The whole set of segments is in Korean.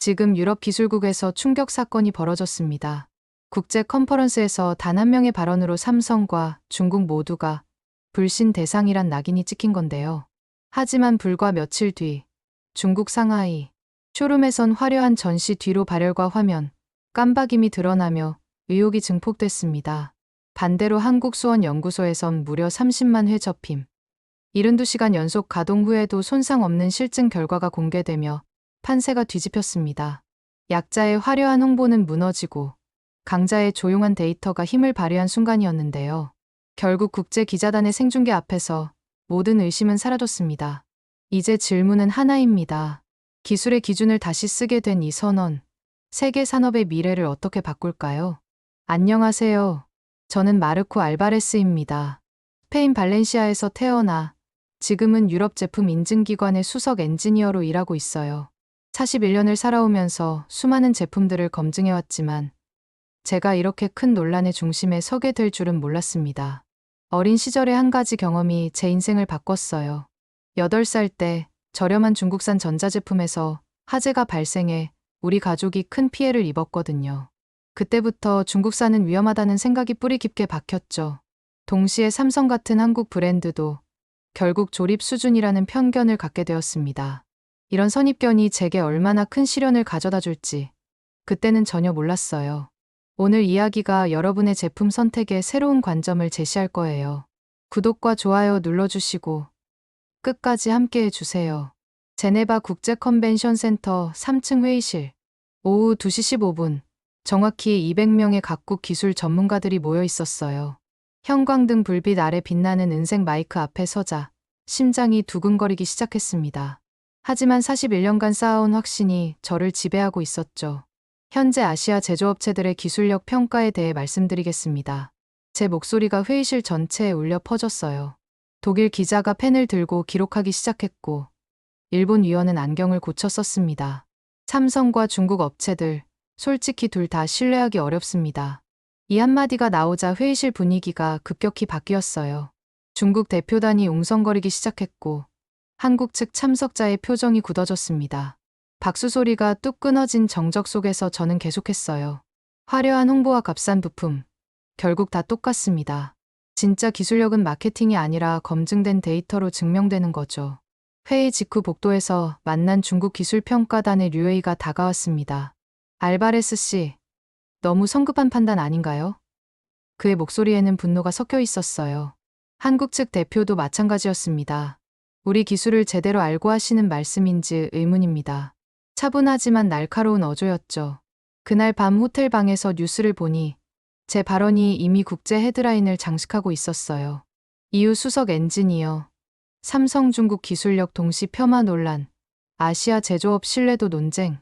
지금 유럽 기술국에서 충격 사건이 벌어졌습니다. 국제 컨퍼런스에서 단 한 명의 발언으로 삼성과 중국 모두가 불신 대상이란 낙인이 찍힌 건데요. 하지만 불과 며칠 뒤 중국 상하이 쇼룸에선 화려한 전시 뒤로 발열과 화면, 깜박임이 드러나며 의혹이 증폭됐습니다. 반대로 한국수원연구소에선 무려 30만 회 접힘, 72시간 연속 가동 후에도 손상 없는 실증 결과가 공개되며 판세가 뒤집혔습니다. 약자의 화려한 홍보는 무너지고 강자의 조용한 데이터가 힘을 발휘한 순간이었는데요. 결국 국제기자단의 생중계 앞에서 모든 의심은 사라졌습니다. 이제 질문은 하나입니다. 기술의 기준을 다시 쓰게 된 이 선언, 세계 산업의 미래를 어떻게 바꿀까요? 안녕하세요. 저는 마르코 알바레스입니다. 스페인 발렌시아에서 태어나 지금은 유럽 제품 인증기관의 수석 엔지니어로 일하고 있어요. 41년을 살아오면서 수많은 제품들을 검증해왔지만 제가 이렇게 큰 논란의 중심에 서게 될 줄은 몰랐습니다. 어린 시절의 한 가지 경험이 제 인생을 바꿨어요. 8살 때 저렴한 중국산 전자제품에서 화재가 발생해 우리 가족이 큰 피해를 입었거든요. 그때부터 중국산은 위험하다는 생각이 뿌리 깊게 박혔죠. 동시에 삼성 같은 한국 브랜드도 결국 조립 수준이라는 편견을 갖게 되었습니다. 이런 선입견이 제게 얼마나 큰 시련을 가져다 줄지 그때는 전혀 몰랐어요. 오늘 이야기가 여러분의 제품 선택에 새로운 관점을 제시할 거예요. 구독과 좋아요 눌러주시고 끝까지 함께 해주세요. 제네바 국제 컨벤션 센터 3층 회의실. 오후 2시 15분. 정확히 200명의 각국 기술 전문가들이 모여 있었어요. 형광등 불빛 아래 빛나는 은색 마이크 앞에 서자 심장이 두근거리기 시작했습니다. 하지만 41년간 쌓아온 확신이 저를 지배하고 있었죠. 현재 아시아 제조업체들의 기술력 평가에 대해 말씀드리겠습니다. 제 목소리가 회의실 전체에 울려 퍼졌어요. 독일 기자가 펜을 들고 기록하기 시작했고, 일본 위원은 안경을 고쳐 썼습니다. 삼성과 중국 업체들, 솔직히 둘 다 신뢰하기 어렵습니다. 이 한마디가 나오자 회의실 분위기가 급격히 바뀌었어요. 중국 대표단이 웅성거리기 시작했고, 한국 측 참석자의 표정이 굳어졌습니다. 박수 소리가 뚝 끊어진 정적 속에서 저는 계속했어요. 화려한 홍보와 값싼 부품, 결국 다 똑같습니다. 진짜 기술력은 마케팅이 아니라 검증된 데이터로 증명되는 거죠. 회의 직후 복도에서 만난 중국 기술평가단의 류웨이가 다가왔습니다. 알바레스 씨, 너무 성급한 판단 아닌가요? 그의 목소리에는 분노가 섞여 있었어요. 한국 측 대표도 마찬가지였습니다. 우리 기술을 제대로 알고 하시는 말씀인지 의문입니다. 차분하지만 날카로운 어조였죠. 그날 밤 호텔 방에서 뉴스를 보니 제 발언이 이미 국제 헤드라인을 장식하고 있었어요. 이후 수석 엔지니어, 삼성 중국 기술력 동시 폄하 논란, 아시아 제조업 신뢰도 논쟁,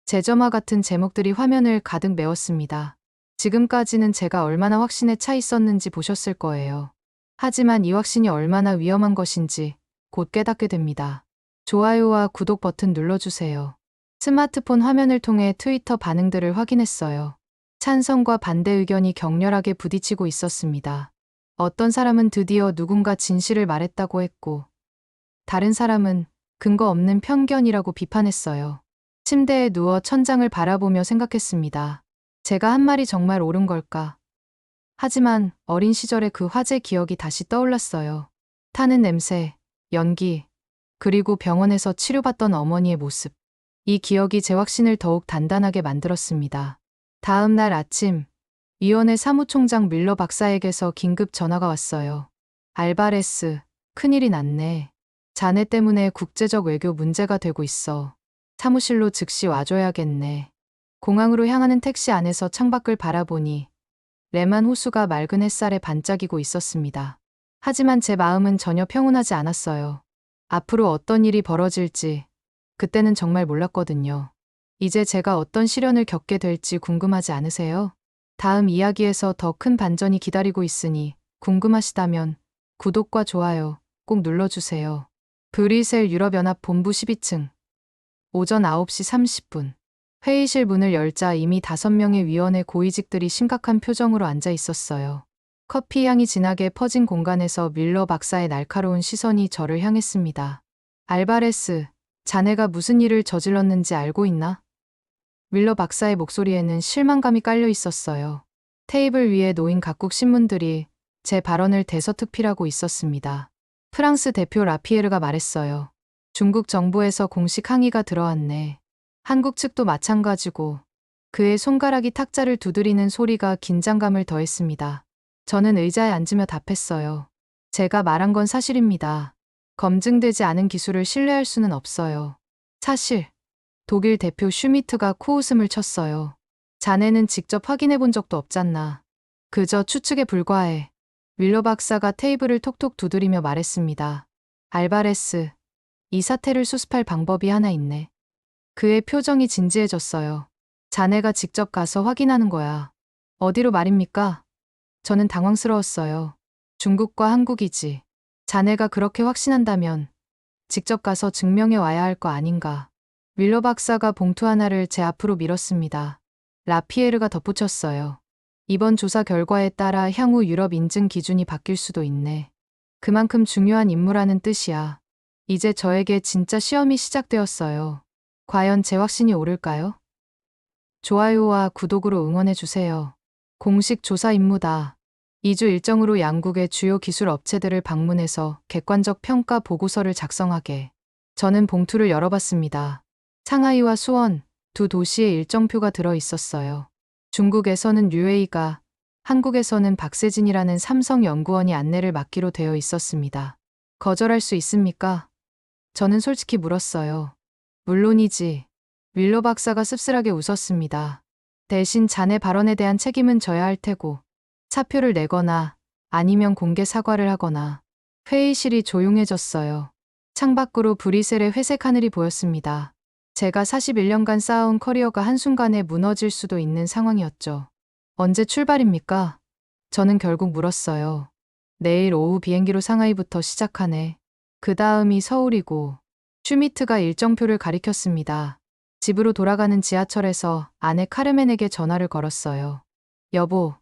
제점화 같은 제목들이 화면을 가득 메웠습니다. 지금까지는 제가 얼마나 확신에 차 있었는지 보셨을 거예요. 하지만 이 확신이 얼마나 위험한 것인지 곧 깨닫게 됩니다. 좋아요와 구독 버튼 눌러주세요. 스마트폰 화면을 통해 트위터 반응들을 확인했어요. 찬성과 반대 의견이 격렬하게 부딪히고 있었습니다. 어떤 사람은 드디어 누군가 진실을 말했다고 했고, 다른 사람은 근거 없는 편견이라고 비판했어요. 침대에 누워 천장을 바라보며 생각했습니다. 제가 한 말이 정말 옳은 걸까? 하지만 어린 시절의 그 화제 기억이 다시 떠올랐어요. 타는 냄새, 연기, 그리고 병원에서 치료받던 어머니의 모습. 이 기억이 제 확신을 더욱 단단하게 만들었습니다. 다음 날 아침, 위원회 사무총장 밀러 박사에게서 긴급 전화가 왔어요. 알바레스, 큰일이 났네. 자네 때문에 국제적 외교 문제가 되고 있어. 사무실로 즉시 와줘야겠네. 공항으로 향하는 택시 안에서 창밖을 바라보니 레만 호수가 맑은 햇살에 반짝이고 있었습니다. 하지만 제 마음은 전혀 평온하지 않았어요. 앞으로 어떤 일이 벌어질지 그때는 정말 몰랐거든요. 이제 제가 어떤 시련을 겪게 될지 궁금하지 않으세요? 다음 이야기에서 더 큰 반전이 기다리고 있으니 궁금하시다면 구독과 좋아요 꼭 눌러주세요. 브뤼셀 유럽연합 본부 12층. 오전 9시 30분. 회의실 문을 열자 이미 5명의 위원회 고위직들이 심각한 표정으로 앉아 있었어요. 커피 향이 진하게 퍼진 공간에서 밀러 박사의 날카로운 시선이 저를 향했습니다. 알바레스, 자네가 무슨 일을 저질렀는지 알고 있나? 윌러 박사의 목소리에는 실망감이 깔려 있었어요. 테이블 위에 놓인 각국 신문들이 제 발언을 대서특필하고 있었습니다. 프랑스 대표 라피에르가 말했어요. 중국 정부에서 공식 항의가 들어왔네. 한국 측도 마찬가지고. 그의 손가락이 탁자를 두드리는 소리가 긴장감을 더했습니다. 저는 의자에 앉으며 답했어요. 제가 말한 건 사실입니다. 검증되지 않은 기술을 신뢰할 수는 없어요. 사실, 독일 대표 슈미트가 코웃음을 쳤어요. 자네는 직접 확인해 본 적도 없잖나. 그저 추측에 불과해. 윌러 박사가 테이블을 톡톡 두드리며 말했습니다. 알바레스, 이 사태를 수습할 방법이 하나 있네. 그의 표정이 진지해졌어요. 자네가 직접 가서 확인하는 거야. 어디로 말입니까? 저는 당황스러웠어요. 중국과 한국이지. 자네가 그렇게 확신한다면 직접 가서 증명해 와야 할 거 아닌가. 윌러 박사가 봉투 하나를 제 앞으로 밀었습니다. 라피에르가 덧붙였어요. 이번 조사 결과에 따라 향후 유럽 인증 기준이 바뀔 수도 있네. 그만큼 중요한 임무라는 뜻이야. 이제 저에게 진짜 시험이 시작되었어요. 과연 제 확신이 오를까요? 좋아요와 구독으로 응원해주세요. 공식 조사 임무다. 2주 일정으로 양국의 주요 기술 업체들을 방문해서 객관적 평가 보고서를 작성하게. 저는 봉투를 열어봤습니다. 상하이와 수원, 두 도시의 일정표가 들어 있었어요. 중국에서는 류웨이가, 한국에서는 박세진이라는 삼성 연구원이 안내를 맡기로 되어 있었습니다. 거절할 수 있습니까? 저는 솔직히 물었어요. 물론이지. 윌러 박사가 씁쓸하게 웃었습니다. 대신 자네 발언에 대한 책임은 져야 할 테고, 사표를 내거나 아니면 공개 사과를 하거나. 회의실이 조용해졌어요. 창밖으로 브뤼셀의 회색 하늘이 보였습니다. 제가 41년간 쌓아온 커리어가 한순간에 무너질 수도 있는 상황이었죠. 언제 출발입니까? 저는 결국 물었어요. 내일 오후 비행기로 상하이부터 시작하네. 그 다음이 서울이고. 슈미트가 일정표를 가리켰습니다. 집으로 돌아가는 지하철에서 아내 카르멘에게 전화를 걸었어요. 여보,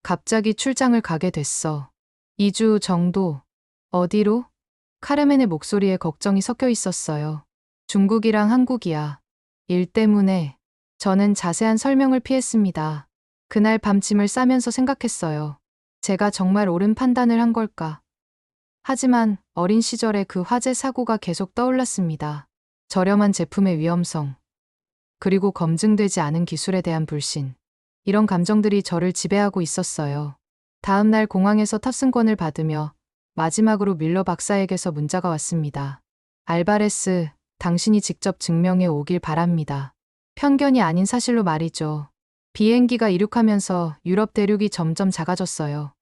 갑자기 출장을 가게 됐어. 2주 정도. 어디로? 카르멘의 목소리에 걱정이 섞여 있었어요. 중국이랑 한국이야. 일 때문에. 저는 자세한 설명을 피했습니다. 그날 밤 짐을 싸면서 생각했어요. 제가 정말 옳은 판단을 한 걸까? 하지만 어린 시절의 그 화재 사고가 계속 떠올랐습니다. 저렴한 제품의 위험성, 그리고 검증되지 않은 기술에 대한 불신. 이런 감정들이 저를 지배하고 있었어요. 다음 날 공항에서 탑승권을 받으며 마지막으로 밀러 박사에게서 문자가 왔습니다. 알바레스, 당신이 직접 증명해 오길 바랍니다. 편견이 아닌 사실로 말이죠. 비행기가 이륙하면서 유럽 대륙이 점점 작아졌어요.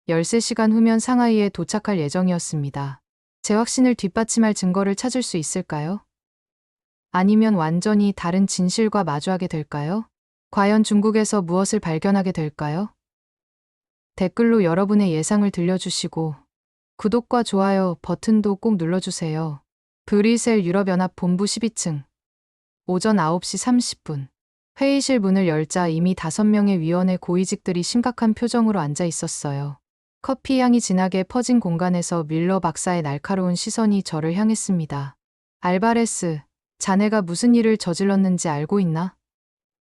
13시간 후면 상하이에 도착할 예정이었습니다. 제 확신을 뒷받침할 증거를 찾을 수 있을까요? 아니면 완전히 다른 진실과 마주하게 될까요? 과연 중국에서 무엇을 발견하게 될까요? 댓글로 여러분의 예상을 들려주시고 구독과 좋아요 버튼도 꼭 눌러주세요. 브뤼셀 유럽연합 본부 12층. 오전 9시 30분. 회의실 문을 열자 이미 5명의 위원회 고위직들이 심각한 표정으로 앉아 있었어요. 커피 향이 진하게 퍼진 공간에서 밀러 박사의 날카로운 시선이 저를 향했습니다. 알바레스, 자네가 무슨 일을 저질렀는지 알고 있나?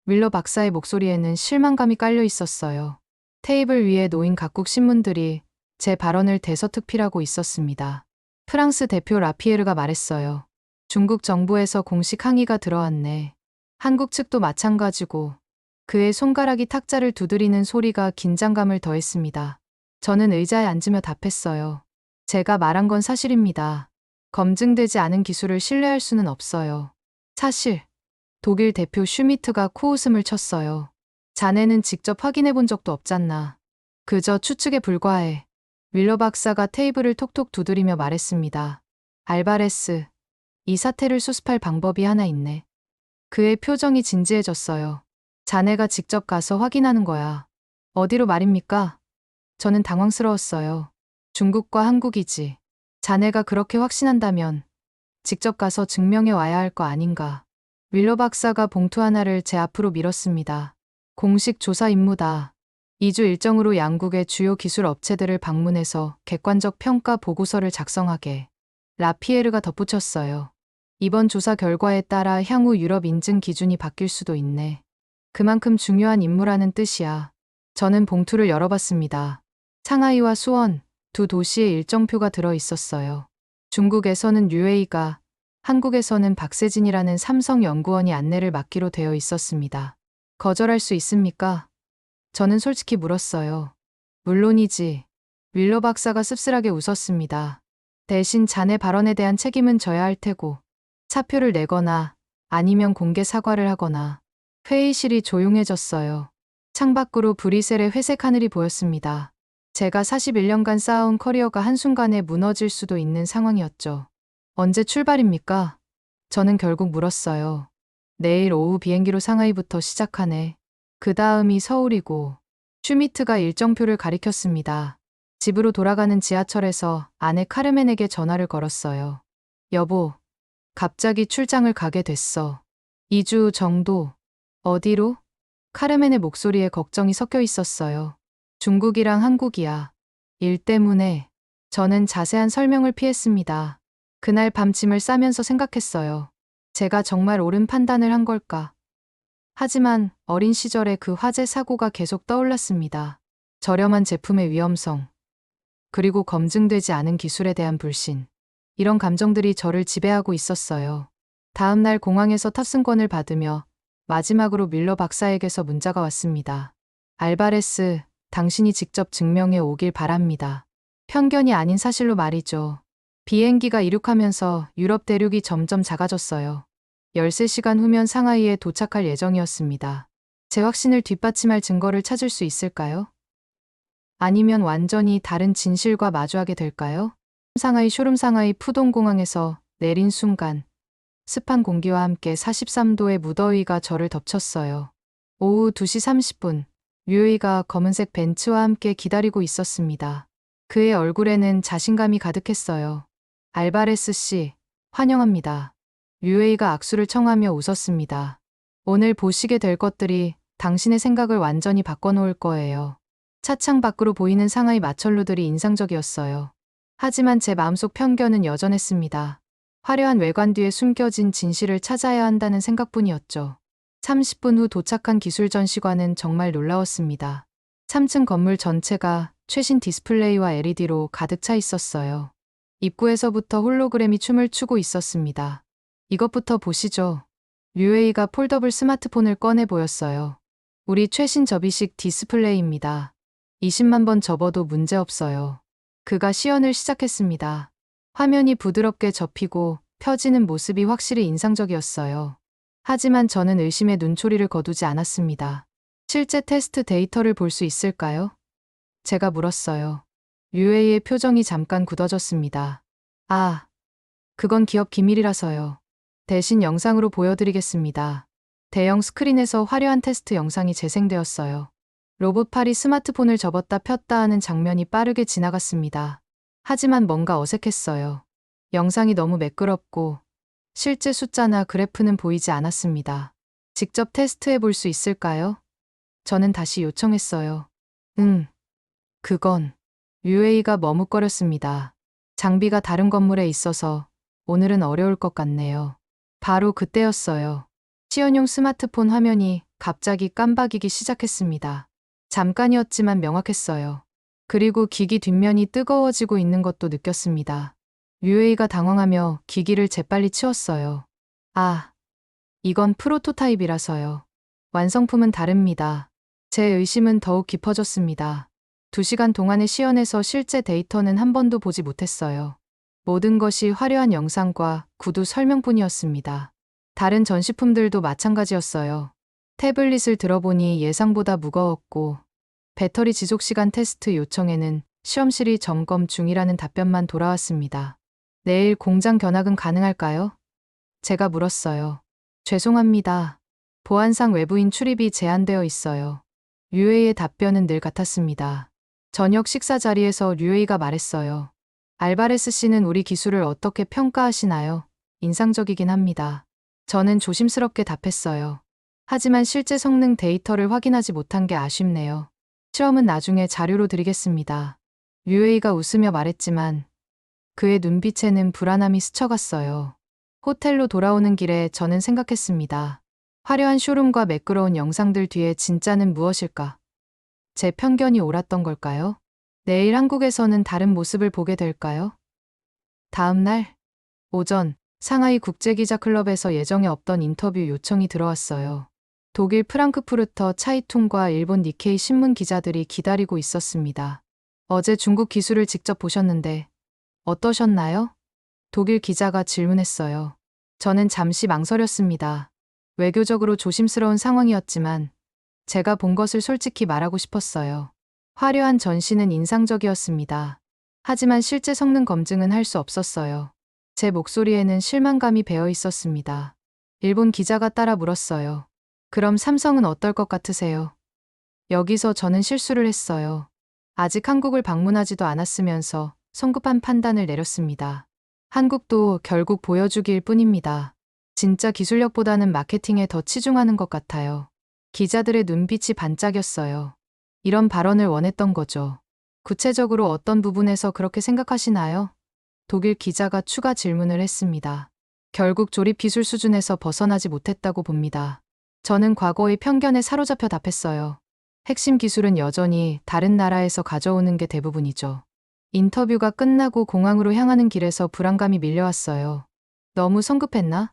밀러 박사의 목소리에는 실망감이 깔려 있었어요. 테이블 위에 놓인 각국 신문들이 제 발언을 대서특필하고 있었습니다. 프랑스 대표 라피에르가 말했어요. 중국 정부에서 공식 항의가 들어왔네. 한국 측도 마찬가지고. 그의 손가락이 탁자를 두드리는 소리가 긴장감을 더했습니다. 저는 의자에 앉으며 답했어요. 제가 말한 건 사실입니다. 검증되지 않은 기술을 신뢰할 수는 없어요. 사실, 독일 대표 슈미트가 코웃음을 쳤어요. 자네는 직접 확인해 본 적도 없잖나. 그저 추측에 불과해. 윌러 박사가 테이블을 톡톡 두드리며 말했습니다. 알바레스, 이 사태를 수습할 방법이 하나 있네. 그의 표정이 진지해졌어요. 자네가 직접 가서 확인하는 거야. 어디로 말입니까? 저는 당황스러웠어요. 중국과 한국이지. 자네가 그렇게 확신한다면 직접 가서 증명해 와야 할 거 아닌가. 윌러 박사가 봉투 하나를 제 앞으로 밀었습니다. 공식 조사 임무다. 2주 일정으로 양국의 주요 기술 업체들을 방문해서 객관적 평가 보고서를 작성하게. 라피에르가 덧붙였어요. 이번 조사 결과에 따라 향후 유럽 인증 기준이 바뀔 수도 있네. 그만큼 중요한 임무라는 뜻이야. 저는 봉투를 열어봤습니다. 상하이와 수원, 두 도시의 일정표가 들어 있었어요. 중국에서는 UA가, 한국에서는 박세진이라는 삼성 연구원이 안내를 맡기로 되어 있었습니다. 거절할 수 있습니까? 저는 솔직히 물었어요. 물론이지. 윌러 박사가 씁쓸하게 웃었습니다. 대신 자네 발언에 대한 책임은 져야 할 테고, 사표를 내거나 아니면 공개 사과를 하거나. 회의실이 조용해졌어요. 창밖으로 브뤼셀의 회색 하늘이 보였습니다. 제가 41년간 쌓아온 커리어가 한순간에 무너질 수도 있는 상황이었죠. 언제 출발입니까? 저는 결국 물었어요. 내일 오후 비행기로 상하이부터 시작하네. 그 다음이 서울이고. 슈미트가 일정표를 가리켰습니다. 집으로 돌아가는 지하철에서 아내 카르멘에게 전화를 걸었어요. 여보, 갑자기 출장을 가게 됐어. 2주 정도. 어디로? 카르멘의 목소리에 걱정이 섞여 있었어요. 중국이랑 한국이야. 일 때문에. 저는 자세한 설명을 피했습니다. 그날 밤 짐을 싸면서 생각했어요. 제가 정말 옳은 판단을 한 걸까? 하지만 어린 시절의 그 화재 사고가 계속 떠올랐습니다. 저렴한 제품의 위험성, 그리고 검증되지 않은 기술에 대한 불신. 이런 감정들이 저를 지배하고 있었어요. 다음 날 공항에서 탑승권을 받으며 마지막으로 밀러 박사에게서 문자가 왔습니다. 알바레스, 당신이 직접 증명해 오길 바랍니다. 편견이 아닌 사실로 말이죠. 비행기가 이륙하면서 유럽 대륙이 점점 작아졌어요. 13시간 후면 상하이에 도착할 예정이었습니다. 제 확신을 뒷받침할 증거를 찾을 수 있을까요? 아니면 완전히 다른 진실과 마주하게 될까요? 상하이 쇼룸상하이 푸동공항에서 내린 순간 습한 공기와 함께 43도의 무더위가 저를 덮쳤어요. 오후 2시 30분, 류이가 검은색 벤츠와 함께 기다리고 있었습니다. 그의 얼굴에는 자신감이 가득했어요. 알바레스 씨, 환영합니다. 류에이가 악수를 청하며 웃었습니다. 오늘 보시게 될 것들이 당신의 생각을 완전히 바꿔놓을 거예요. 차창 밖으로 보이는 상하이 마철루들이 인상적이었어요. 하지만 제 마음속 편견은 여전했습니다. 화려한 외관 뒤에 숨겨진 진실을 찾아야 한다는 생각뿐이었죠. 30분 후 도착한 기술 전시관은 정말 놀라웠습니다. 3층 건물 전체가 최신 디스플레이와 LED로 가득 차 있었어요. 입구에서부터 홀로그램이 춤을 추고 있었습니다. 이것부터 보시죠. 류에이가 폴더블 스마트폰을 꺼내 보였어요. 우리 최신 접이식 디스플레이입니다. 20만 번 접어도 문제없어요. 그가 시연을 시작했습니다. 화면이 부드럽게 접히고 펴지는 모습이 확실히 인상적이었어요. 하지만 저는 의심의 눈초리를 거두지 않았습니다. 실제 테스트 데이터를 볼 수 있을까요? 제가 물었어요. 류에이의 표정이 잠깐 굳어졌습니다. 아, 그건 기업 기밀이라서요. 대신 영상으로 보여드리겠습니다. 대형 스크린에서 화려한 테스트 영상이 재생되었어요. 로봇팔이 스마트폰을 접었다 폈다 하는 장면이 빠르게 지나갔습니다. 하지만 뭔가 어색했어요. 영상이 너무 매끄럽고 실제 숫자나 그래프는 보이지 않았습니다. 직접 테스트해 볼 수 있을까요? 저는 다시 요청했어요. 그건. 류에이가 머뭇거렸습니다. 장비가 다른 건물에 있어서 오늘은 어려울 것 같네요. 바로 그때였어요. 시연용 스마트폰 화면이 갑자기 깜박이기 시작했습니다. 잠깐이었지만 명확했어요. 그리고 기기 뒷면이 뜨거워지고 있는 것도 느꼈습니다. 류에이가 당황하며 기기를 재빨리 치웠어요. 아, 이건 프로토타입이라서요. 완성품은 다릅니다. 제 의심은 더욱 깊어졌습니다. 2시간 동안의 시연에서 실제 데이터는 한 번도 보지 못했어요. 모든 것이 화려한 영상과 구두 설명뿐이었습니다. 다른 전시품들도 마찬가지였어요. 태블릿을 들어보니 예상보다 무거웠고 배터리 지속시간 테스트 요청에는 실험실이 점검 중이라는 답변만 돌아왔습니다. 내일 공장 견학은 가능할까요? 제가 물었어요. 죄송합니다. 보안상 외부인 출입이 제한되어 있어요. 류에이의 답변은 늘 같았습니다. 저녁 식사 자리에서 류에이가 말했어요. 알바레스 씨는 우리 기술을 어떻게 평가하시나요? 인상적이긴 합니다. 저는 조심스럽게 답했어요. 하지만 실제 성능 데이터를 확인하지 못한 게 아쉽네요. 실험은 나중에 자료로 드리겠습니다. 류에이가 웃으며 말했지만 그의 눈빛에는 불안함이 스쳐갔어요. 호텔로 돌아오는 길에 저는 생각했습니다. 화려한 쇼룸과 매끄러운 영상들 뒤에 진짜는 무엇일까? 제 편견이 옳았던 걸까요? 내일 한국에서는 다른 모습을 보게 될까요? 다음 날 오전 상하이 국제기자클럽에서 예정에 없던 인터뷰 요청이 들어왔어요. 독일 프랑크푸르터 차이퉁과 일본 니케이 신문 기자들이 기다리고 있었습니다. 어제 중국 기술을 직접 보셨는데 어떠셨나요? 독일 기자가 질문했어요. 저는 잠시 망설였습니다. 외교적으로 조심스러운 상황이었지만 제가 본 것을 솔직히 말하고 싶었어요. 화려한 전시는 인상적이었습니다. 하지만 실제 성능 검증은 할 수 없었어요. 제 목소리에는 실망감이 배어 있었습니다. 일본 기자가 따라 물었어요. 그럼 삼성은 어떨 것 같으세요? 여기서 저는 실수를 했어요. 아직 한국을 방문하지도 않았으면서 성급한 판단을 내렸습니다. 한국도 결국 보여주기일 뿐입니다. 진짜 기술력보다는 마케팅에 더 치중하는 것 같아요. 기자들의 눈빛이 반짝였어요. 이런 발언을 원했던 거죠. 구체적으로 어떤 부분에서 그렇게 생각하시나요? 독일 기자가 추가 질문을 했습니다. 결국 조립 기술 수준에서 벗어나지 못했다고 봅니다. 저는 과거의 편견에 사로잡혀 답했어요. 핵심 기술은 여전히 다른 나라에서 가져오는 게 대부분이죠. 인터뷰가 끝나고 공항으로 향하는 길에서 불안감이 밀려왔어요. 너무 성급했나?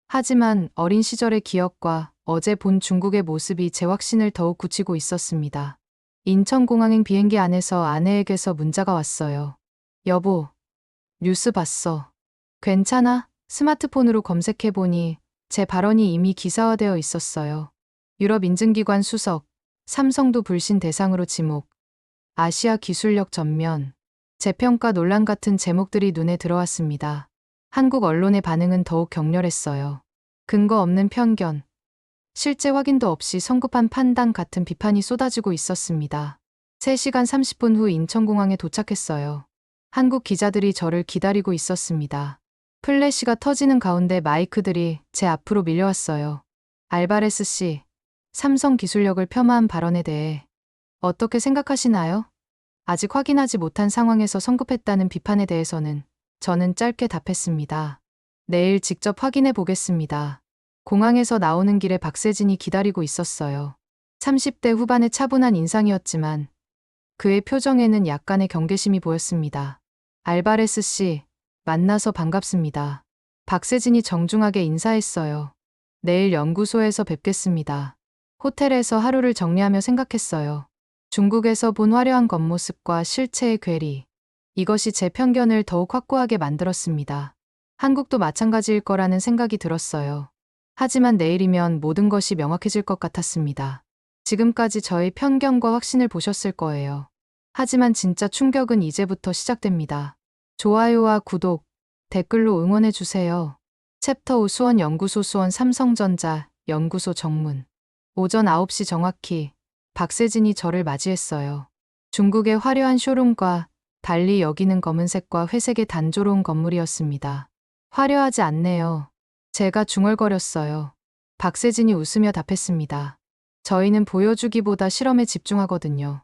하지만 어린 시절의 기억과 어제 본 중국의 모습이 제 확신을 더욱 굳히고 있었습니다. 인천공항행 비행기 안에서 아내에게서 문자가 왔어요. 여보, 뉴스 봤어. 괜찮아? 스마트폰으로 검색해보니 제 발언이 이미 기사화되어 있었어요. 유럽 인증기관 수석, 삼성도 불신 대상으로 지목, 아시아 기술력 전면, 재평가 논란 같은 제목들이 눈에 들어왔습니다. 한국 언론의 반응은 더욱 격렬했어요. 근거 없는 편견, 실제 확인도 없이 성급한 판단 같은 비판이 쏟아지고 있었습니다. 3시간 30분 후 인천공항에 도착했어요. 한국 기자들이 저를 기다리고 있었습니다. 플래시가 터지는 가운데 마이크들이 제 앞으로 밀려왔어요. 알바레스 씨, 삼성 기술력을 폄하한 발언에 대해 어떻게 생각하시나요? 아직 확인하지 못한 상황에서 성급했다는 비판에 대해서는 저는 짧게 답했습니다. 내일 직접 확인해 보겠습니다. 공항에서 나오는 길에 박세진이 기다리고 있었어요. 30대 후반의 차분한 인상이었지만 그의 표정에는 약간의 경계심이 보였습니다. 알바레스 씨, 만나서 반갑습니다. 박세진이 정중하게 인사했어요. 내일 연구소에서 뵙겠습니다. 호텔에서 하루를 정리하며 생각했어요. 중국에서 본 화려한 겉모습과 실체의 괴리. 이것이 제 편견을 더욱 확고하게 만들었습니다. 한국도 마찬가지일 거라는 생각이 들었어요. 하지만 내일이면 모든 것이 명확해질 것 같았습니다. 지금까지 저의 편견과 확신을 보셨을 거예요. 하지만 진짜 충격은 이제부터 시작됩니다. 좋아요와 구독, 댓글로 응원해주세요. 챕터 5 수원연구소 수원 삼성전자 연구소 정문. 오전 9시 정확히 박세진이 저를 맞이했어요. 중국의 화려한 쇼룸과 달리 여기는 검은색과 회색의 단조로운 건물이었습니다. 화려하지 않네요. 제가 중얼거렸어요. 박세진이 웃으며 답했습니다. 저희는 보여주기보다 실험에 집중하거든요.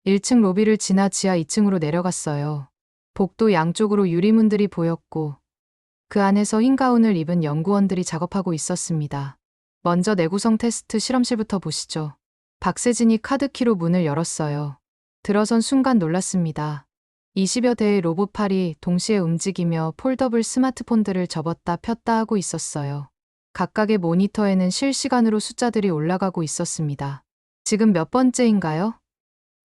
1층 로비를 지나 지하 2층으로 내려갔어요. 복도 양쪽으로 유리문들이 보였고 그 안에서 흰 가운을 입은 연구원들이 작업하고 있었습니다. 먼저 내구성 테스트 실험실부터 보시죠. 박세진이 카드키로 문을 열었어요. 들어선 순간 놀랐습니다. 20여 대의 로봇팔이 동시에 움직이며 폴더블 스마트폰들을 접었다 폈다 하고 있었어요. 각각의 모니터에는 실시간으로 숫자들이 올라가고 있었습니다. 지금 몇 번째인가요?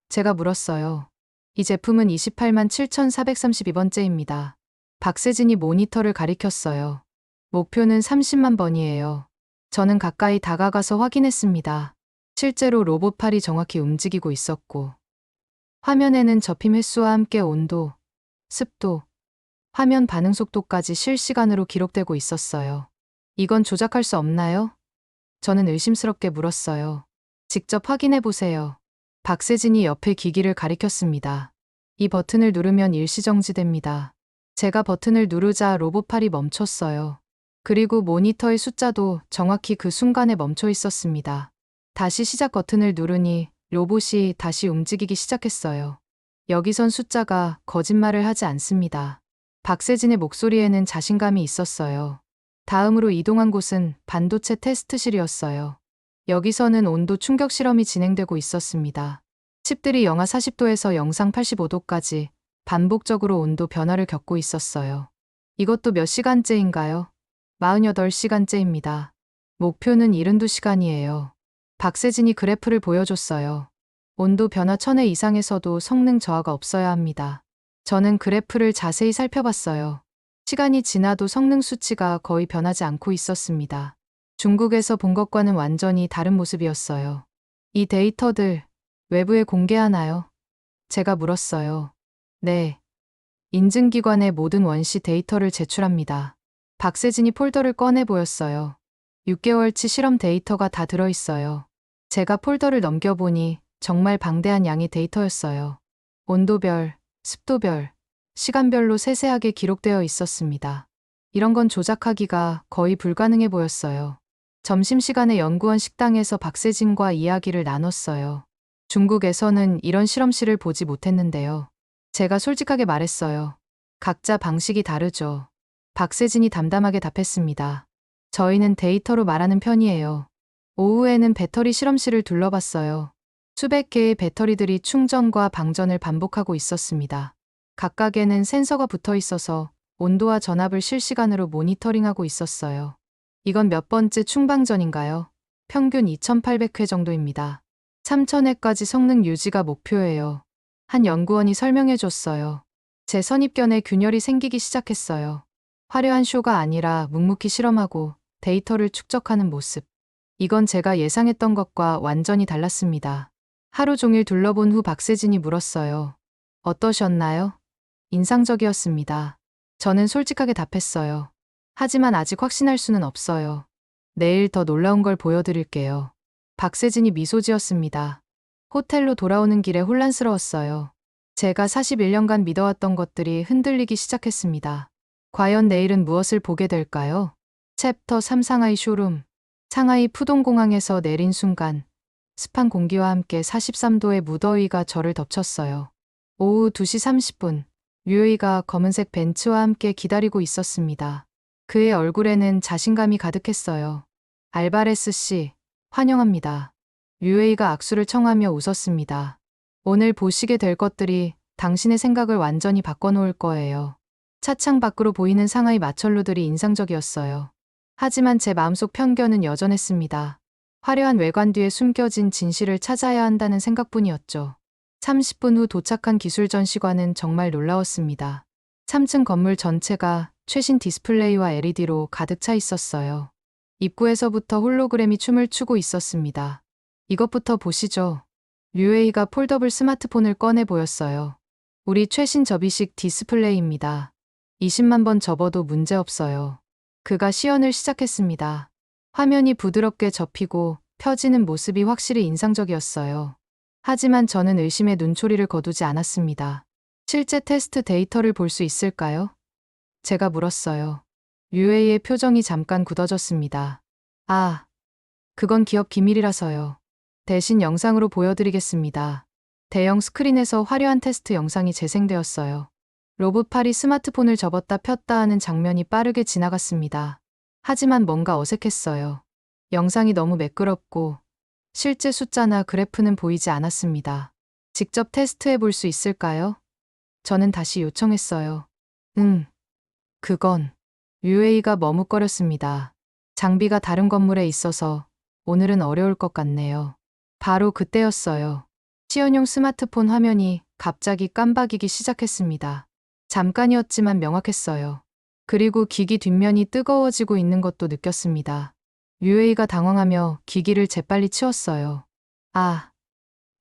제가 물었어요. 이 제품은 28만 7,432번째입니다. 박세진이 모니터를 가리켰어요. 목표는 30만 번이에요. 저는 가까이 다가가서 확인했습니다. 실제로 로봇팔이 정확히 움직이고 있었고 화면에는 접힘 횟수와 함께 온도, 습도, 화면 반응 속도까지 실시간으로 기록되고 있었어요. 이건 조작할 수 없나요? 저는 의심스럽게 물었어요. 직접 확인해 보세요. 박세진이 옆에 기기를 가리켰습니다. 이 버튼을 누르면 일시정지됩니다. 제가 버튼을 누르자 로봇팔이 멈췄어요. 그리고 모니터의 숫자도 정확히 그 순간에 멈춰 있었습니다. 다시 시작 버튼을 누르니 로봇이 다시 움직이기 시작했어요. 여기선 숫자가 거짓말을 하지 않습니다. 박세진의 목소리에는 자신감이 있었어요. 다음으로 이동한 곳은 반도체 테스트실이었어요. 여기서는 온도 충격 실험이 진행되고 있었습니다. 칩들이 영하 40도에서 영상 85도까지 반복적으로 온도 변화를 겪고 있었어요. 이것도 몇 시간째인가요? 48시간째입니다. 목표는 72시간이에요. 박세진이 그래프를 보여줬어요. 온도 변화 1000회 이상에서도 성능 저하가 없어야 합니다. 저는 그래프를 자세히 살펴봤어요. 시간이 지나도 성능 수치가 거의 변하지 않고 있었습니다. 중국에서 본 것과는 완전히 다른 모습이었어요. 이 데이터들 외부에 공개하나요? 제가 물었어요. 네. 인증기관에 모든 원시 데이터를 제출합니다. 박세진이 폴더를 꺼내 보였어요. 6개월치 실험 데이터가 다 들어있어요. 제가 폴더를 넘겨보니 정말 방대한 양의 데이터였어요. 온도별, 습도별, 시간별로 세세하게 기록되어 있었습니다. 이런 건 조작하기가 거의 불가능해 보였어요. 점심시간에 연구원 식당에서 박세진과 이야기를 나눴어요. 중국에서는 이런 실험실을 보지 못했는데요. 제가 솔직하게 말했어요. 각자 방식이 다르죠. 박세진이 담담하게 답했습니다. 저희는 데이터로 말하는 편이에요. 오후에는 배터리 실험실을 둘러봤어요. 수백 개의 배터리들이 충전과 방전을 반복하고 있었습니다. 각각에는 센서가 붙어 있어서 온도와 전압을 실시간으로 모니터링하고 있었어요. 이건 몇 번째 충방전인가요? 평균 2800회 정도입니다. 3000회까지 성능 유지가 목표예요. 한 연구원이 설명해 줬어요. 제 선입견에 균열이 생기기 시작했어요. 화려한 쇼가 아니라 묵묵히 실험하고 데이터를 축적하는 모습. 이건 제가 예상했던 것과 완전히 달랐습니다. 하루 종일 둘러본 후 박세진이 물었어요. 어떠셨나요? 인상적이었습니다. 저는 솔직하게 답했어요. 하지만 아직 확신할 수는 없어요. 내일 더 놀라운 걸 보여드릴게요. 박세진이 미소 지었습니다. 호텔로 돌아오는 길에 혼란스러웠어요. 제가 41년간 믿어왔던 것들이 흔들리기 시작했습니다. 과연 내일은 무엇을 보게 될까요? 챕터 3 상하이 쇼룸. 상하이 푸동공항에서 내린 순간 습한 공기와 함께 43도의 무더위가 저를 덮쳤어요. 오후 2시 30분, 류의가 검은색 벤츠와 함께 기다리고 있었습니다. 그의 얼굴에는 자신감이 가득했어요. 알바레스 씨, 환영합니다. 류의가 악수를 청하며 웃었습니다. 오늘 보시게 될 것들이 당신의 생각을 완전히 바꿔놓을 거예요. 차창 밖으로 보이는 상하이 마철로들이 인상적이었어요. 하지만 제 마음속 편견은 여전했습니다. 화려한 외관 뒤에 숨겨진 진실을 찾아야 한다는 생각뿐이었죠. 30분 후 도착한 기술 전시관은 정말 놀라웠습니다. 3층 건물 전체가 최신 디스플레이와 LED로 가득 차 있었어요. 입구에서부터 홀로그램이 춤을 추고 있었습니다. 이것부터 보시죠. 류에이가 폴더블 스마트폰을 꺼내 보였어요. 우리 최신 접이식 디스플레이입니다. 20만 번 접어도 문제없어요. 그가 시연을 시작했습니다. 화면이 부드럽게 접히고 펴지는 모습이 확실히 인상적이었어요. 하지만 저는 의심의 눈초리를 거두지 않았습니다. 실제 테스트 데이터를 볼 수 있을까요? 제가 물었어요. 류에이의 표정이 잠깐 굳어졌습니다. 아, 그건 기업 기밀이라서요. 대신 영상으로 보여드리겠습니다. 대형 스크린에서 화려한 테스트 영상이 재생되었어요. 로봇팔이 스마트폰을 접었다 폈다 하는 장면이 빠르게 지나갔습니다. 하지만 뭔가 어색했어요. 영상이 너무 매끄럽고 실제 숫자나 그래프는 보이지 않았습니다. 직접 테스트해 볼 수 있을까요? 저는 다시 요청했어요. 그건. 류에이가 머뭇거렸습니다. 장비가 다른 건물에 있어서 오늘은 어려울 것 같네요. 바로 그때였어요. 시연용 스마트폰 화면이 갑자기 깜박이기 시작했습니다. 잠깐이었지만 명확했어요. 그리고 기기 뒷면이 뜨거워지고 있는 것도 느꼈습니다. 류에이가 당황하며 기기를 재빨리 치웠어요. 아,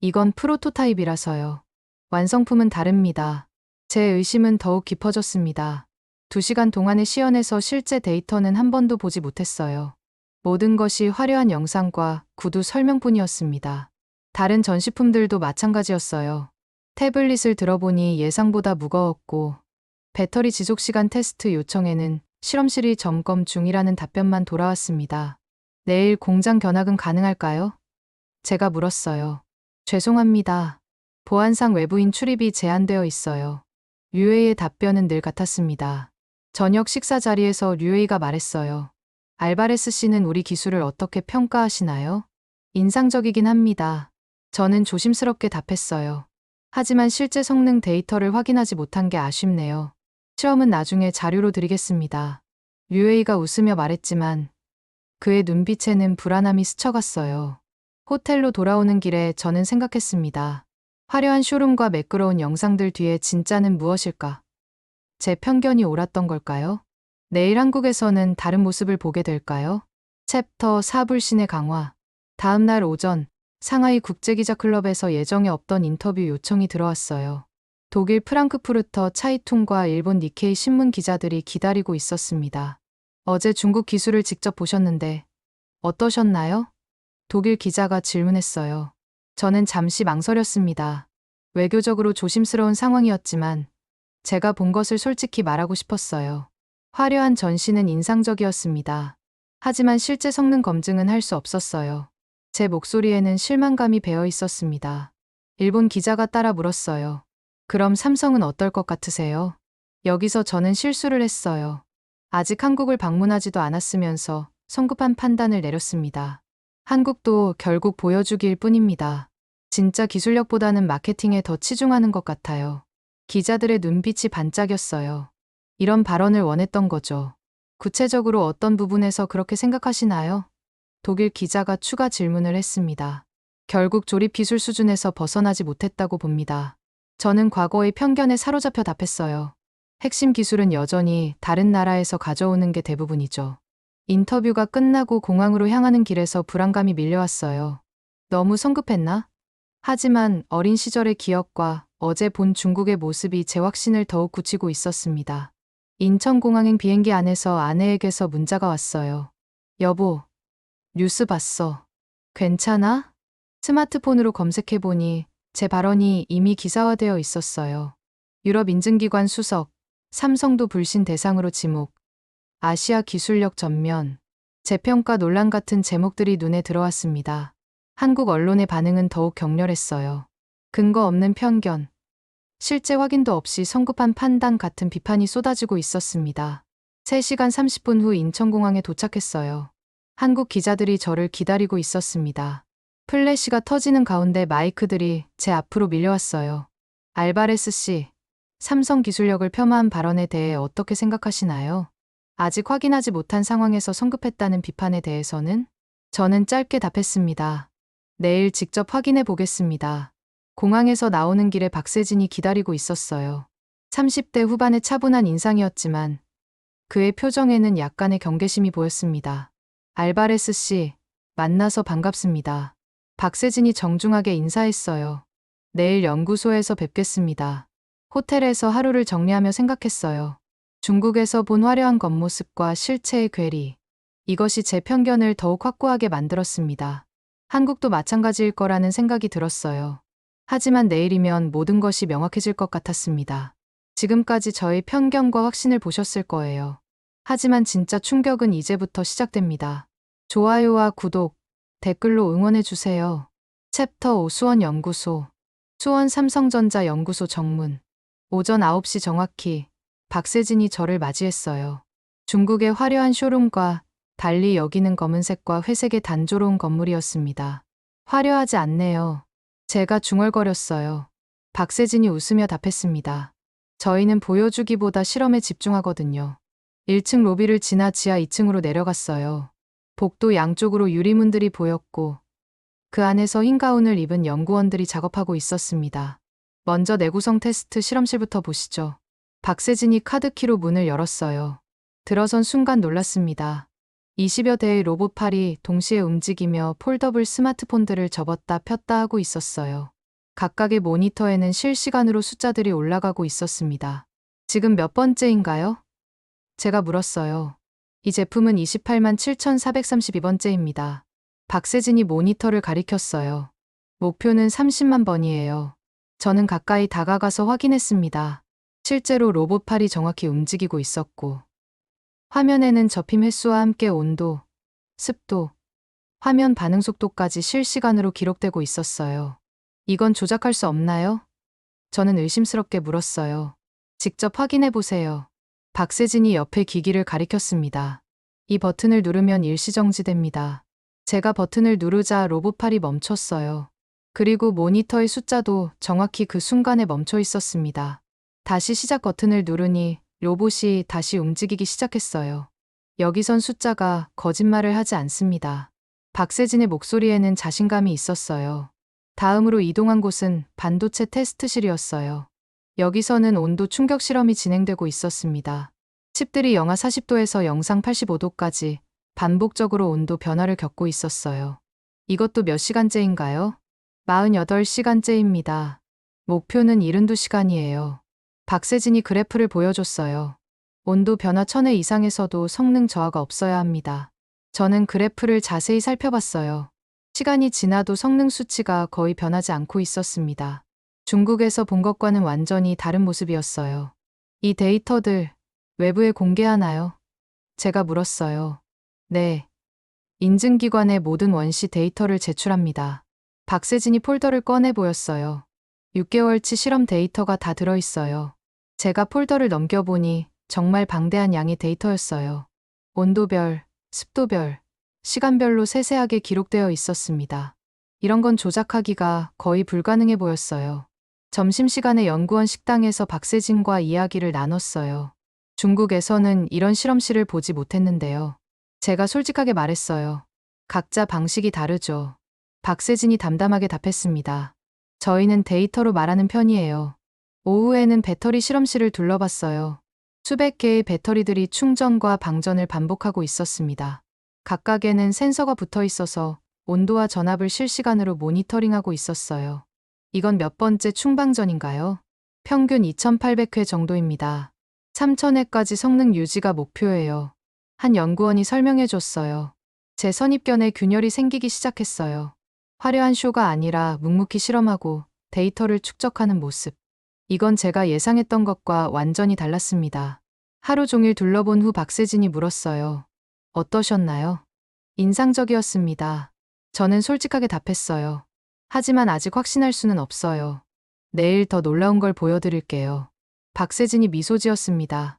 이건 프로토타입이라서요. 완성품은 다릅니다. 제 의심은 더욱 깊어졌습니다. 2시간 동안의 시연에서 실제 데이터는 한 번도 보지 못했어요. 모든 것이 화려한 영상과 구두 설명뿐이었습니다. 다른 전시품들도 마찬가지였어요. 태블릿을 들어보니 예상보다 무거웠고 배터리 지속시간 테스트 요청에는 실험실이 점검 중이라는 답변만 돌아왔습니다. 내일 공장 견학은 가능할까요? 제가 물었어요. 죄송합니다. 보안상 외부인 출입이 제한되어 있어요. 류에이의 답변은 늘 같았습니다. 저녁 식사 자리에서 류에이가 말했어요. 알바레스 씨는 우리 기술을 어떻게 평가하시나요? 인상적이긴 합니다. 저는 조심스럽게 답했어요. 하지만 실제 성능 데이터를 확인하지 못한 게 아쉽네요. 실험은 나중에 자료로 드리겠습니다. 류에이가 웃으며 말했지만 그의 눈빛에는 불안함이 스쳐갔어요. 호텔로 돌아오는 길에 저는 생각했습니다. 화려한 쇼룸과 매끄러운 영상들 뒤에 진짜는 무엇일까? 제 편견이 옳았던 걸까요? 내일 한국에서는 다른 모습을 보게 될까요? 챕터 4 불신의 강화. 다음 날 오전, 상하이 국제기자클럽에서 예정에 없던 인터뷰 요청이 들어왔어요. 독일 프랑크푸르터 차이퉁과 일본 니케이 신문 기자들이 기다리고 있었습니다. 어제 중국 기술을 직접 보셨는데 어떠셨나요? 독일 기자가 질문했어요. 저는 잠시 망설였습니다. 외교적으로 조심스러운 상황이었지만 제가 본 것을 솔직히 말하고 싶었어요. 화려한 전시는 인상적이었습니다. 하지만 실제 성능 검증은 할 수 없었어요. 제 목소리에는 실망감이 배어 있었습니다. 일본 기자가 따라 물었어요. 그럼 삼성은 어떨 것 같으세요? 여기서 저는 실수를 했어요. 아직 한국을 방문하지도 않았으면서 성급한 판단을 내렸습니다. 한국도 결국 보여주기일 뿐입니다. 진짜 기술력보다는 마케팅에 더 치중하는 것 같아요. 기자들의 눈빛이 반짝였어요. 이런 발언을 원했던 거죠. 구체적으로 어떤 부분에서 그렇게 생각하시나요? 독일 기자가 추가 질문을 했습니다. 결국 조립 기술 수준에서 벗어나지 못했다고 봅니다. 저는 과거의 편견에 사로잡혀 답했어요. 핵심 기술은 여전히 다른 나라에서 가져오는 게 대부분이죠. 인터뷰가 끝나고 공항으로 향하는 길에서 불안감이 밀려왔어요. 너무 성급했나? 하지만 어린 시절의 기억과 어제 본 중국의 모습이 제 확신을 더욱 굳히고 있었습니다. 인천공항행 비행기 안에서 아내에게서 문자가 왔어요. 여보, 뉴스 봤어. 괜찮아? 스마트폰으로 검색해보니 제 발언이 이미 기사화되어 있었어요. 유럽 인증기관 수석, 삼성도 불신 대상으로 지목, 아시아 기술력 전면, 재평가 논란 같은 제목들이 눈에 들어왔습니다. 한국 언론의 반응은 더욱 격렬했어요. 근거 없는 편견, 실제 확인도 없이 성급한 판단 같은 비판이 쏟아지고 있었습니다. 3시간 30분 후 인천공항에 도착했어요. 한국 기자들이 저를 기다리고 있었습니다. 플래시가 터지는 가운데 마이크들이 제 앞으로 밀려왔어요. 알바레스 씨, 삼성 기술력을 폄하한 발언에 대해 어떻게 생각하시나요? 아직 확인하지 못한 상황에서 성급했다는 비판에 대해서는? 저는 짧게 답했습니다. 내일 직접 확인해 보겠습니다. 공항에서 나오는 길에 박세진이 기다리고 있었어요. 30대 후반의 차분한 인상이었지만 그의 표정에는 약간의 경계심이 보였습니다. 알바레스 씨, 만나서 반갑습니다. 박세진이 정중하게 인사했어요. 내일 연구소에서 뵙겠습니다. 호텔에서 하루를 정리하며 생각했어요. 중국에서 본 화려한 겉모습과 실체의 괴리. 이것이 제 편견을 더욱 확고하게 만들었습니다. 한국도 마찬가지일 거라는 생각이 들었어요. 하지만 내일이면 모든 것이 명확해질 것 같았습니다. 지금까지 저의 편견과 확신을 보셨을 거예요. 하지만 진짜 충격은 이제부터 시작됩니다. 좋아요와 구독, 댓글로 응원해주세요. 챕터 5 수원연구소. 수원 삼성전자 연구소 정문. 오전 9시 정확히 박세진이 저를 맞이했어요. 중국의 화려한 쇼룸과 달리 여기는 검은색과 회색의 단조로운 건물이었습니다. 화려하지 않네요. 제가 중얼거렸어요. 박세진이 웃으며 답했습니다. 저희는 보여주기보다 실험에 집중하거든요. 1층 로비를 지나 지하 2층으로 내려갔어요. 복도 양쪽으로 유리문들이 보였고 그 안에서 흰 가운을 입은 연구원들이 작업하고 있었습니다. 먼저 내구성 테스트 실험실부터 보시죠. 박세진이 카드키로 문을 열었어요. 들어선 순간 놀랐습니다. 20여 대의 로봇팔이 동시에 움직이며 폴더블 스마트폰들을 접었다 폈다 하고 있었어요. 각각의 모니터에는 실시간으로 숫자들이 올라가고 있었습니다. 지금 몇 번째인가요? 제가 물었어요. 이 제품은 28만 7,432번째입니다. 박세진이 모니터를 가리켰어요. 목표는 30만 번이에요. 저는 가까이 다가가서 확인했습니다. 실제로 로봇팔이 정확히 움직이고 있었고 화면에는 접힘 횟수와 함께 온도, 습도, 화면 반응 속도까지 실시간으로 기록되고 있었어요. 이건 조작할 수 없나요? 저는 의심스럽게 물었어요. 직접 확인해 보세요. 박세진이 옆에 기기를 가리켰습니다. 이 버튼을 누르면 일시정지됩니다. 제가 버튼을 누르자 로봇팔이 멈췄어요. 그리고 모니터의 숫자도 정확히 그 순간에 멈춰 있었습니다. 다시 시작 버튼을 누르니 로봇이 다시 움직이기 시작했어요. 여기선 숫자가 거짓말을 하지 않습니다. 박세진의 목소리에는 자신감이 있었어요. 다음으로 이동한 곳은 반도체 테스트실이었어요. 여기서는 온도 충격 실험이 진행되고 있었습니다. 칩들이 영하 40도에서 영상 85도까지 반복적으로 온도 변화를 겪고 있었어요. 이것도 몇 시간째인가요? 48시간째입니다. 목표는 72시간이에요. 박세진이 그래프를 보여줬어요. 온도 변화 1000회 이상에서도 성능 저하가 없어야 합니다. 저는 그래프를 자세히 살펴봤어요. 시간이 지나도 성능 수치가 거의 변하지 않고 있었습니다. 중국에서 본 것과는 완전히 다른 모습이었어요. 이 데이터들 외부에 공개하나요? 제가 물었어요. 네. 인증기관에 모든 원시 데이터를 제출합니다. 박세진이 폴더를 꺼내 보였어요. 6개월치 실험 데이터가 다 들어있어요. 제가 폴더를 넘겨보니 정말 방대한 양의 데이터였어요. 온도별, 습도별, 시간별로 세세하게 기록되어 있었습니다. 이런 건 조작하기가 거의 불가능해 보였어요. 점심시간에 연구원 식당에서 박세진과 이야기를 나눴어요. 중국에서는 이런 실험실을 보지 못했는데요. 제가 솔직하게 말했어요. 각자 방식이 다르죠. 박세진이 담담하게 답했습니다. 저희는 데이터로 말하는 편이에요. 오후에는 배터리 실험실을 둘러봤어요. 수백 개의 배터리들이 충전과 방전을 반복하고 있었습니다. 각각에는 센서가 붙어 있어서 온도와 전압을 실시간으로 모니터링하고 있었어요. 이건 몇 번째 충방전인가요? 평균 2800회 정도입니다. 3000회까지 성능 유지가 목표예요. 한 연구원이 설명해 줬어요. 제 선입견에 균열이 생기기 시작했어요. 화려한 쇼가 아니라 묵묵히 실험하고 데이터를 축적하는 모습. 이건 제가 예상했던 것과 완전히 달랐습니다. 하루 종일 둘러본 후 박세진이 물었어요. 어떠셨나요? 인상적이었습니다. 저는 솔직하게 답했어요. 하지만 아직 확신할 수는 없어요. 내일 더 놀라운 걸 보여드릴게요. 박세진이 미소 지었습니다.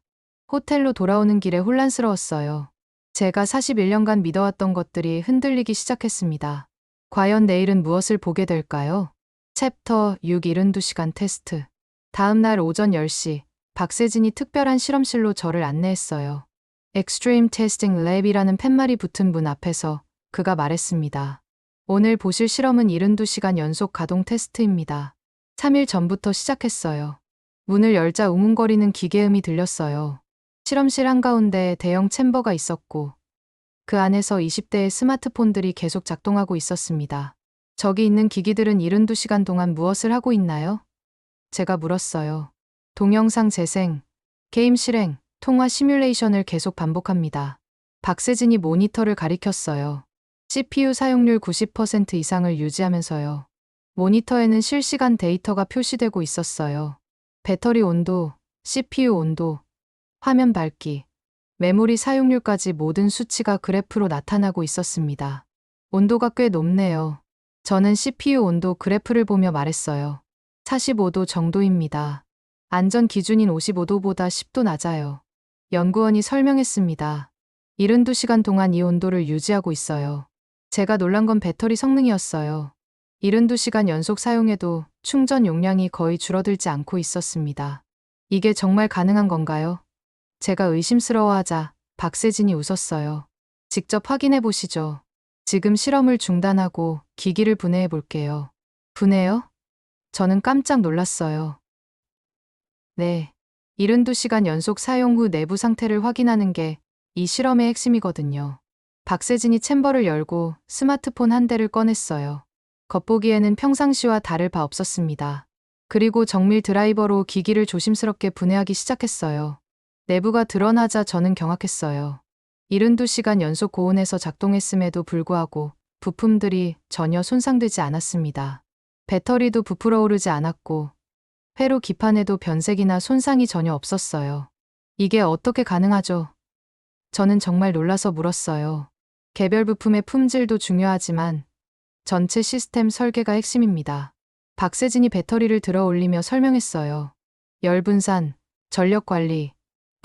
호텔로 돌아오는 길에 혼란스러웠어요. 제가 41년간 믿어왔던 것들이 흔들리기 시작했습니다. 과연 내일은 무엇을 보게 될까요? 챕터 6 72시간 테스트. 다음 날 오전 10시, 박세진이 특별한 실험실로 저를 안내했어요. Extreme Testing Lab이라는 팻말이 붙은 문 앞에서 그가 말했습니다. 오늘 보실 실험은 72시간 연속 가동 테스트입니다. 3일 전부터 시작했어요. 문을 열자 웅웅거리는 기계음이 들렸어요. 실험실 한가운데 대형 챔버가 있었고 그 안에서 20대의 스마트폰들이 계속 작동하고 있었습니다. 저기 있는 기기들은 72시간 동안 무엇을 하고 있나요? 제가 물었어요. 동영상 재생, 게임 실행, 통화 시뮬레이션을 계속 반복합니다. 박세진이 모니터를 가리켰어요. CPU 사용률 90% 이상을 유지하면서요. 모니터에는 실시간 데이터가 표시되고 있었어요. 배터리 온도, CPU 온도, 화면 밝기, 메모리 사용률까지 모든 수치가 그래프로 나타나고 있었습니다. 온도가 꽤 높네요. 저는 CPU 온도 그래프를 보며 말했어요. 45도 정도입니다. 안전 기준인 55도보다 10도 낮아요. 연구원이 설명했습니다. 72시간 동안 이 온도를 유지하고 있어요. 제가 놀란 건 배터리 성능이었어요. 72시간 연속 사용해도 충전 용량이 거의 줄어들지 않고 있었습니다. 이게 정말 가능한 건가요? 제가 의심스러워하자 박세진이 웃었어요. 직접 확인해 보시죠. 지금 실험을 중단하고 기기를 분해해 볼게요. 분해요? 저는 깜짝 놀랐어요. 네. 72시간 연속 사용 후 내부 상태를 확인하는 게 이 실험의 핵심이거든요. 박세진이 챔버를 열고 스마트폰 한 대를 꺼냈어요. 겉보기에는 평상시와 다를 바 없었습니다. 그리고 정밀 드라이버로 기기를 조심스럽게 분해하기 시작했어요. 내부가 드러나자 저는 경악했어요. 72시간 연속 고온에서 작동했음에도 불구하고 부품들이 전혀 손상되지 않았습니다. 배터리도 부풀어 오르지 않았고 회로 기판에도 변색이나 손상이 전혀 없었어요. 이게 어떻게 가능하죠? 저는 정말 놀라서 물었어요. 개별 부품의 품질도 중요하지만 전체 시스템 설계가 핵심입니다. 박세진이 배터리를 들어 올리며 설명했어요. 열 분산, 전력 관리,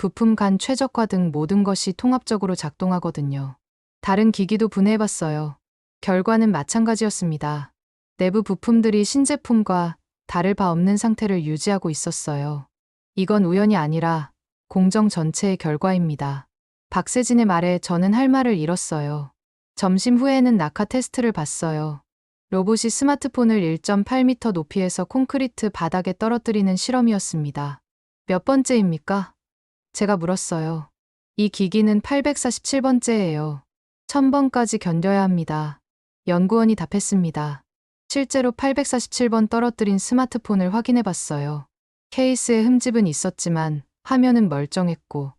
부품 간 최적화 등 모든 것이 통합적으로 작동하거든요. 다른 기기도 분해해봤어요. 결과는 마찬가지였습니다. 내부 부품들이 신제품과 다를 바 없는 상태를 유지하고 있었어요. 이건 우연이 아니라 공정 전체의 결과입니다. 박세진의 말에 저는 할 말을 잃었어요. 점심 후에는 낙하 테스트를 봤어요. 로봇이 스마트폰을 1.8m 높이에서 콘크리트 바닥에 떨어뜨리는 실험이었습니다. 몇 번째입니까? 제가 물었어요. 이 기기는 847번째예요. 1000번까지 견뎌야 합니다. 연구원이 답했습니다. 실제로 847번 떨어뜨린 스마트폰을 확인해 봤어요. 케이스에 흠집은 있었지만 화면은 멀쩡했고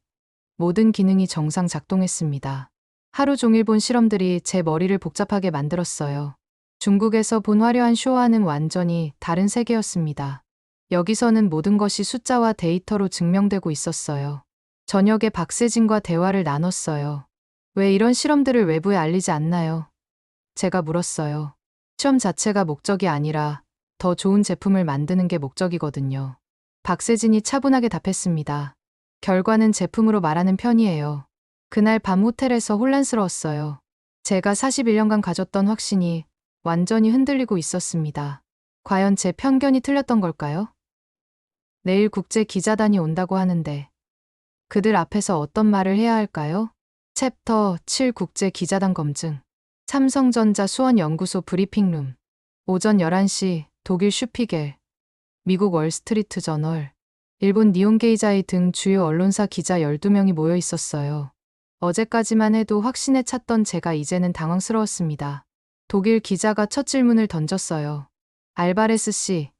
모든 기능이 정상 작동했습니다. 하루 종일 본 실험들이 제 머리를 복잡하게 만들었어요. 중국에서 본 화려한 쇼와는 완전히 다른 세계였습니다. 여기서는 모든 것이 숫자와 데이터로 증명되고 있었어요. 저녁에 박세진과 대화를 나눴어요. 왜 이런 실험들을 외부에 알리지 않나요? 제가 물었어요. 시험 자체가 목적이 아니라 더 좋은 제품을 만드는 게 목적이거든요. 박세진이 차분하게 답했습니다. 결과는 제품으로 말하는 편이에요. 그날 밤 호텔에서 혼란스러웠어요. 제가 41년간 가졌던 확신이 완전히 흔들리고 있었습니다. 과연 제 편견이 틀렸던 걸까요? 내일 국제 기자단이 온다고 하는데 그들 앞에서 어떤 말을 해야 할까요? 챕터 7 국제 기자단 검증. 삼성전자 수원연구소 브리핑룸. 오전 11시 독일 슈피겔, 미국 월스트리트 저널, 일본 니혼게이자이 등 주요 언론사 기자 12명이 모여 있었어요. 어제까지만 해도 확신에 찼던 제가 이제는 당황스러웠습니다. 독일 기자가 첫 질문을 던졌어요. 알바레스 씨,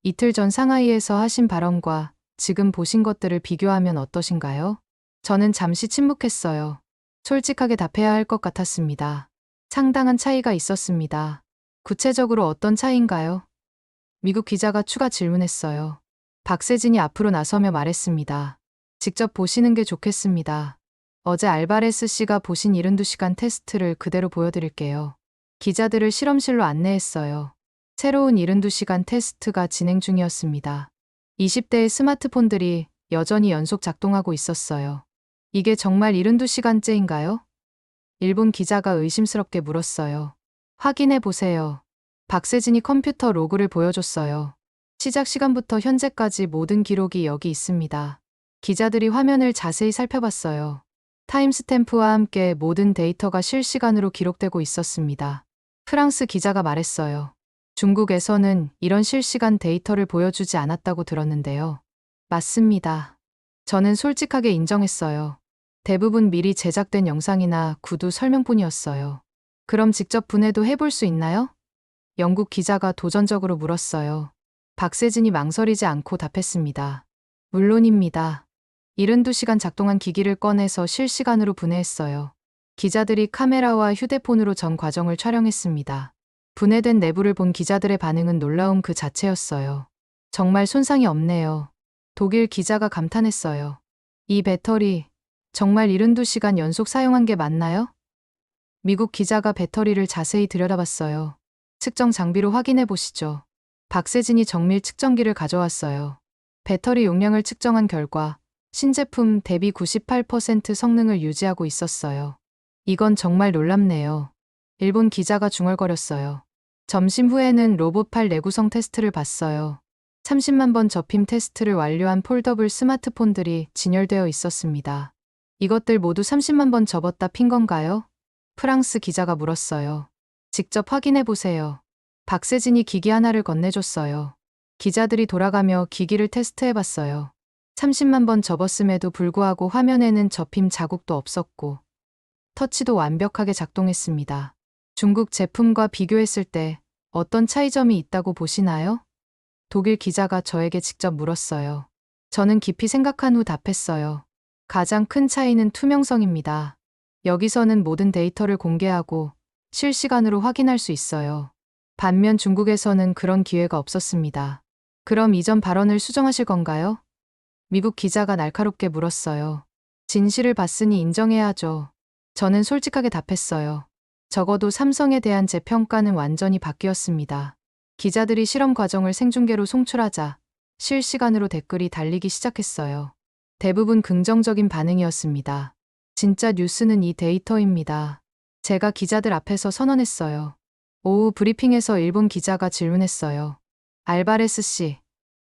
이틀 전 상하이에서 하신 발언과 지금 보신 것들을 비교하면 어떠신가요? 저는 잠시 침묵했어요. 솔직하게 답해야 할 것 같았습니다. 상당한 차이가 있었습니다. 구체적으로 어떤 차이인가요? 미국 기자가 추가 질문했어요. 박세진이 앞으로 나서며 말했습니다. 직접 보시는 게 좋겠습니다. 어제 알바레스 씨가 보신 72시간 테스트를 그대로 보여드릴게요. 기자들을 실험실로 안내했어요. 새로운 72시간 테스트가 진행 중이었습니다. 20대의 스마트폰들이 여전히 연속 작동하고 있었어요. 이게 정말 72시간째인가요? 일본 기자가 의심스럽게 물었어요. 확인해 보세요. 박세진이 컴퓨터 로그를 보여줬어요. 시작 시간부터 현재까지 모든 기록이 여기 있습니다. 기자들이 화면을 자세히 살펴봤어요. 타임스탬프와 함께 모든 데이터가 실시간으로 기록되고 있었습니다. 프랑스 기자가 말했어요. 중국에서는 이런 실시간 데이터를 보여주지 않았다고 들었는데요. 맞습니다. 저는 솔직하게 인정했어요. 대부분 미리 제작된 영상이나 구두 설명뿐이었어요. 그럼 직접 분해도 해볼 수 있나요? 영국 기자가 도전적으로 물었어요. 박세진이 망설이지 않고 답했습니다. 물론입니다. 72시간 작동한 기기를 꺼내서 실시간으로 분해했어요. 기자들이 카메라와 휴대폰으로 전 과정을 촬영했습니다. 분해된 내부를 본 기자들의 반응은 놀라움 그 자체였어요. 정말 손상이 없네요. 독일 기자가 감탄했어요. 이 배터리, 정말 72시간 연속 사용한 게 맞나요? 미국 기자가 배터리를 자세히 들여다봤어요. 측정 장비로 확인해 보시죠. 박세진이 정밀 측정기를 가져왔어요. 배터리 용량을 측정한 결과 신제품 대비 98% 성능을 유지하고 있었어요. 이건 정말 놀랍네요. 일본 기자가 중얼거렸어요. 점심 후에는 로봇팔 내구성 테스트를 봤어요. 30만 번 접힘 테스트를 완료한 폴더블 스마트폰들이 진열되어 있었습니다. 이것들 모두 30만 번 접었다 핀 건가요? 프랑스 기자가 물었어요. 직접 확인해 보세요. 박세진이 기기 하나를 건네줬어요. 기자들이 돌아가며 기기를 테스트해 봤어요. 30만 번 접었음에도 불구하고 화면에는 접힘 자국도 없었고 터치도 완벽하게 작동했습니다. 중국 제품과 비교했을 때 어떤 차이점이 있다고 보시나요? 독일 기자가 저에게 직접 물었어요. 저는 깊이 생각한 후 답했어요. 가장 큰 차이는 투명성입니다. 여기서는 모든 데이터를 공개하고 실시간으로 확인할 수 있어요. 반면 중국에서는 그런 기회가 없었습니다. 그럼 이전 발언을 수정하실 건가요? 미국 기자가 날카롭게 물었어요. 진실을 봤으니 인정해야죠. 저는 솔직하게 답했어요. 적어도 삼성에 대한 제 평가는 완전히 바뀌었습니다. 기자들이 실험 과정을 생중계로 송출하자 실시간으로 댓글이 달리기 시작했어요. 대부분 긍정적인 반응이었습니다. 진짜 뉴스는 이 데이터입니다. 제가 기자들 앞에서 선언했어요. 오후 브리핑에서 일본 기자가 질문했어요. 알바레스 씨,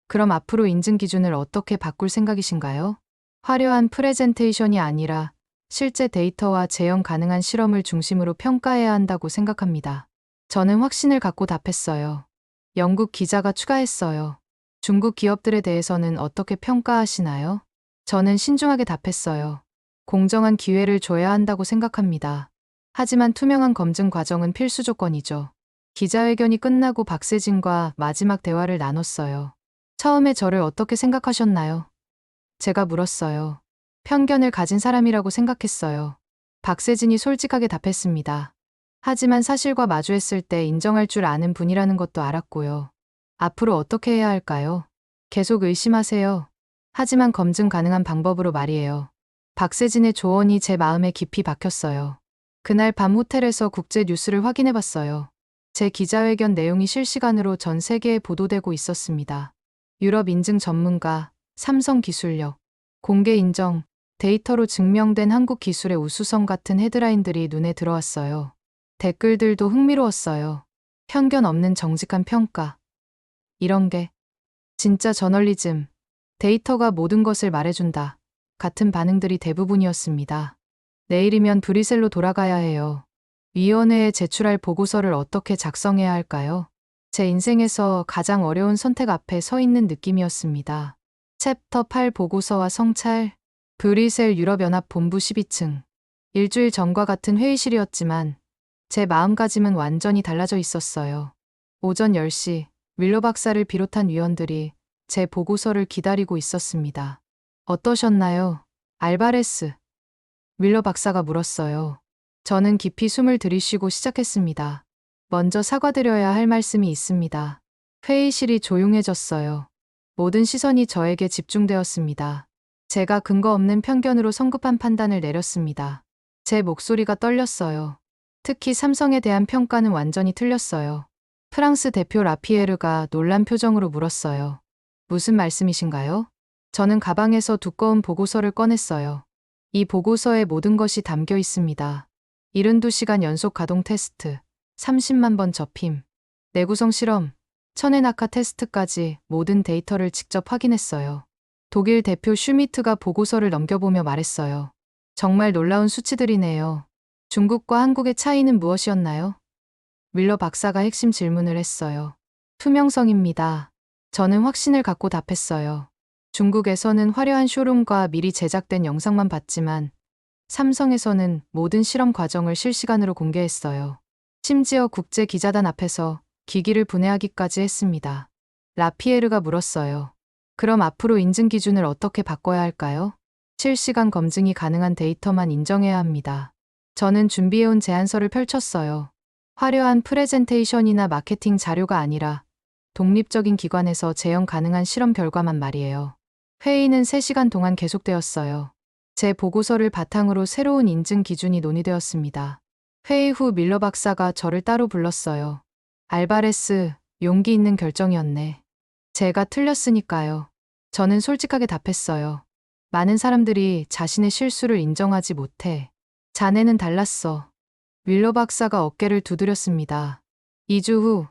그럼 앞으로 인증 기준을 어떻게 바꿀 생각이신가요? 화려한 프레젠테이션이 아니라 실제 데이터와 재현 가능한 실험을 중심으로 평가해야 한다고 생각합니다. 저는 확신을 갖고 답했어요. 영국 기자가 추가했어요. 중국 기업들에 대해서는 어떻게 평가하시나요? 저는 신중하게 답했어요. 공정한 기회를 줘야 한다고 생각합니다. 하지만 투명한 검증 과정은 필수 조건이죠. 기자회견이 끝나고 박세진과 마지막 대화를 나눴어요. 처음에 저를 어떻게 생각하셨나요? 제가 물었어요. 편견을 가진 사람이라고 생각했어요. 박세진이 솔직하게 답했습니다. 하지만 사실과 마주했을 때 인정할 줄 아는 분이라는 것도 알았고요. 앞으로 어떻게 해야 할까요? 계속 의심하세요. 하지만 검증 가능한 방법으로 말이에요. 박세진의 조언이 제 마음에 깊이 박혔어요. 그날 밤 호텔에서 국제 뉴스를 확인해 봤어요. 제 기자회견 내용이 실시간으로 전 세계에 보도되고 있었습니다. 유럽 인증 전문가, 삼성 기술력, 공개 인정, 데이터로 증명된 한국 기술의 우수성 같은 헤드라인들이 눈에 들어왔어요. 댓글들도 흥미로웠어요. 편견 없는 정직한 평가. 이런 게 진짜 저널리즘, 데이터가 모든 것을 말해준다. 같은 반응들이 대부분이었습니다. 내일이면 브뤼셀로 돌아가야 해요. 위원회에 제출할 보고서를 어떻게 작성해야 할까요? 제 인생에서 가장 어려운 선택 앞에 서 있는 느낌이었습니다. 챕터 8 보고서와 성찰. 브뤼셀 유럽연합 본부 12층. 일주일 전과 같은 회의실이었지만 제 마음가짐은 완전히 달라져 있었어요. 오전 10시 윌러 박사를 비롯한 위원들이 제 보고서를 기다리고 있었습니다. 어떠셨나요? 알바레스. 윌러 박사가 물었어요. 저는 깊이 숨을 들이쉬고 시작했습니다. 먼저 사과드려야 할 말씀이 있습니다. 회의실이 조용해졌어요. 모든 시선이 저에게 집중되었습니다. 제가 근거 없는 편견으로 성급한 판단을 내렸습니다. 제 목소리가 떨렸어요. 특히 삼성에 대한 평가는 완전히 틀렸어요. 프랑스 대표 라피에르가 놀란 표정으로 물었어요. 무슨 말씀이신가요? 저는 가방에서 두꺼운 보고서를 꺼냈어요. 이 보고서에 모든 것이 담겨 있습니다. 72시간 연속 가동 테스트, 30만 번 접힘, 내구성 실험, 천의 낙하 테스트까지 모든 데이터를 직접 확인했어요. 독일 대표 슈미트가 보고서를 넘겨보며 말했어요. 정말 놀라운 수치들이네요. 중국과 한국의 차이는 무엇이었나요? 윌러 박사가 핵심 질문을 했어요. 투명성입니다. 저는 확신을 갖고 답했어요. 중국에서는 화려한 쇼룸과 미리 제작된 영상만 봤지만 삼성에서는 모든 실험 과정을 실시간으로 공개했어요. 심지어 국제 기자단 앞에서 기기를 분해하기까지 했습니다. 라피에르가 물었어요. 그럼 앞으로 인증 기준을 어떻게 바꿔야 할까요? 실시간 검증이 가능한 데이터만 인정해야 합니다. 저는 준비해온 제안서를 펼쳤어요. 화려한 프레젠테이션이나 마케팅 자료가 아니라 독립적인 기관에서 재현 가능한 실험 결과만 말이에요. 회의는 3시간 동안 계속되었어요. 제 보고서를 바탕으로 새로운 인증 기준이 논의되었습니다. 회의 후 밀러 박사가 저를 따로 불렀어요. 알바레스, 용기 있는 결정이었네. 제가 틀렸으니까요. 저는 솔직하게 답했어요. 많은 사람들이 자신의 실수를 인정하지 못해. 자네는 달랐어. 윌러 박사가 어깨를 두드렸습니다. 2주 후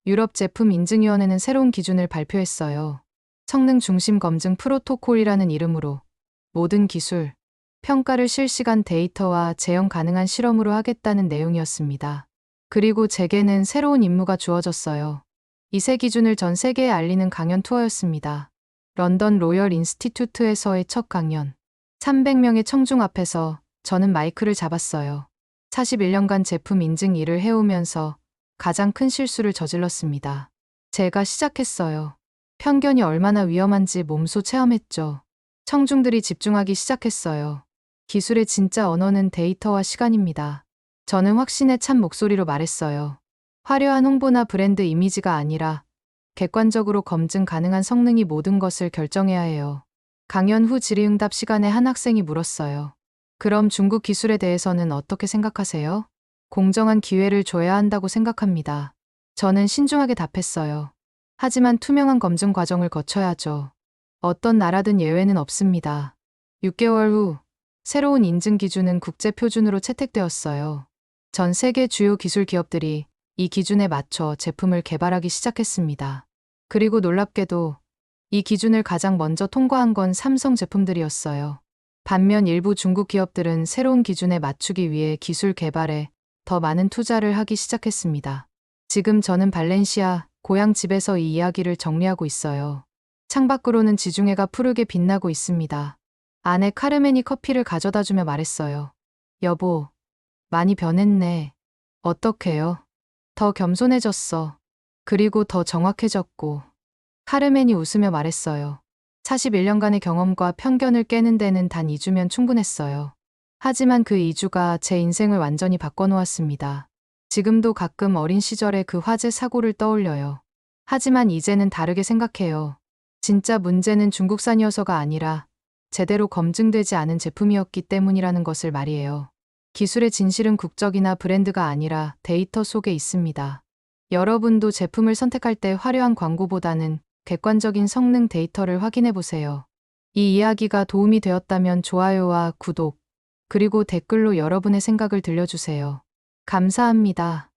유럽 제품 인증위원회는 새로운 기준을 발표했어요. 성능 중심 검증 프로토콜이라는 이름으로 모든 기술, 평가를 실시간 데이터와 재현 가능한 실험으로 하겠다는 내용이었습니다. 그리고 제게는 새로운 임무가 주어졌어요. 이 새 기준을 전 세계에 알리는 강연 투어였습니다. 런던 로열 인스티튜트에서의 첫 강연. 300명의 청중 앞에서 저는 마이크를 잡았어요. 41년간 제품 인증 일을 해오면서 가장 큰 실수를 저질렀습니다. 제가 시작했어요. 편견이 얼마나 위험한지 몸소 체험했죠. 청중들이 집중하기 시작했어요. 기술의 진짜 언어는 데이터와 시간입니다. 저는 확신에 찬 목소리로 말했어요. 화려한 홍보나 브랜드 이미지가 아니라 객관적으로 검증 가능한 성능이 모든 것을 결정해야 해요. 강연 후 질의응답 시간에 한 학생이 물었어요. 그럼 중국 기술에 대해서는 어떻게 생각하세요? 공정한 기회를 줘야 한다고 생각합니다. 저는 신중하게 답했어요. 하지만 투명한 검증 과정을 거쳐야죠. 어떤 나라든 예외는 없습니다. 6개월 후 새로운 인증 기준은 국제 표준으로 채택되었어요. 전 세계 주요 기술 기업들이 이 기준에 맞춰 제품을 개발하기 시작했습니다. 그리고 놀랍게도 이 기준을 가장 먼저 통과한 건 삼성 제품들이었어요. 반면 일부 중국 기업들은 새로운 기준에 맞추기 위해 기술 개발에 더 많은 투자를 하기 시작했습니다. 지금 저는 발렌시아, 고향 집에서 이 이야기를 정리하고 있어요. 창밖으로는 지중해가 푸르게 빛나고 있습니다. 아내 카르멘이 커피를 가져다 주며 말했어요. 여보, 많이 변했네. 어떡해요? 더 겸손해졌어. 그리고 더 정확해졌고. 카르멘이 웃으며 말했어요. 41년간의 경험과 편견을 깨는 데는 단 2주면 충분했어요. 하지만 그 2주가 제 인생을 완전히 바꿔놓았습니다. 지금도 가끔 어린 시절의 그 화재 사고를 떠올려요. 하지만 이제는 다르게 생각해요. 진짜 문제는 중국산이어서가 아니라 제대로 검증되지 않은 제품이었기 때문이라는 것을 말이에요. 기술의 진실은 국적이나 브랜드가 아니라 데이터 속에 있습니다. 여러분도 제품을 선택할 때 화려한 광고보다는 객관적인 성능 데이터를 확인해 보세요. 이 이야기가 도움이 되었다면 좋아요와 구독, 그리고 댓글로 여러분의 생각을 들려주세요. 감사합니다.